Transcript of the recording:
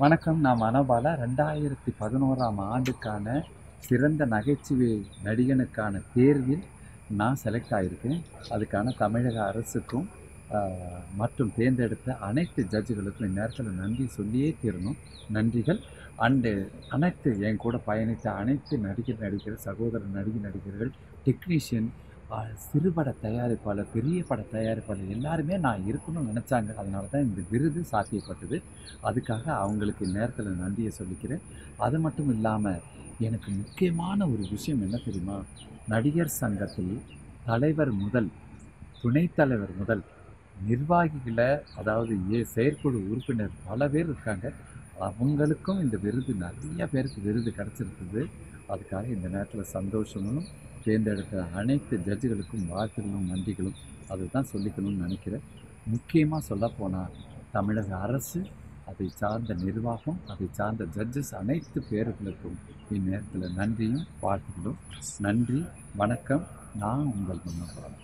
வணக்கம். நான் மனோபாலா. 2011ஆம் ஆண்டுக்கான சிறந்த நகைச்சுவை நடிகனுக்கான தேர்வில் நான் செலக்ட் ஆகியிருக்கேன். அதுக்கான தமிழக அரசுக்கும் மற்றும் தேர்ந்தெடுத்த அனைத்து ஜட்ஜுகளுக்கும் இந்நேரத்தில் நன்றி சொல்லியே தீரணும். நன்றிகள். அண்டு அனைத்து என் கூட பயணித்த அனைத்து நடிகர் சகோதர நடிகர்கள், டெக்னீஷியன், சிறுபட தயாரிப்பாளர், பெரிய பட தயாரிப்பாளர் எல்லாருமே நான் இருக்கணும்னு நினச்சாங்க. அதனால தான் இந்த விருது சாத்தியப்பட்டது. அதுக்காக அவங்களுக்கு இந்நேரத்தில் நன்றியை சொல்லிக்கிறேன். அது மட்டும் இல்லாமல் எனக்கு முக்கியமான ஒரு விஷயம் என்ன தெரியுமா? நடிகர் சங்கத்தில் தலைவர் முதல் துணைத் தலைவர் முதல் நிர்வாகிகளை, அதாவது செயற்குழு உறுப்பினர் பல பேர் இருக்காங்க. அவங்களுக்கும் இந்த விருது நிறைய பேருக்கு விருது கிடச்சிருக்குது. அதுக்காக இந்த நேரத்தில் சந்தோஷமும், தேர்ந்தெடுத்த அனைத்து ஜட்ஜுகளுக்கும் வாழ்த்துக்களும் நன்றிகளும் அதுதான் சொல்லிக்கணும்னு நினைக்கிறேன். முக்கியமாக சொல்லப்போனால் தமிழக அரசு, அதை சார்ந்த நிர்வாகம், அதை சார்ந்த ஜட்ஜஸ் அனைத்து பேர்களுக்கும் இந்நேரத்தில் நன்றியும் வாழ்த்துக்களும். நன்றி, வணக்கம். நான் உங்கள் மனோபாலா.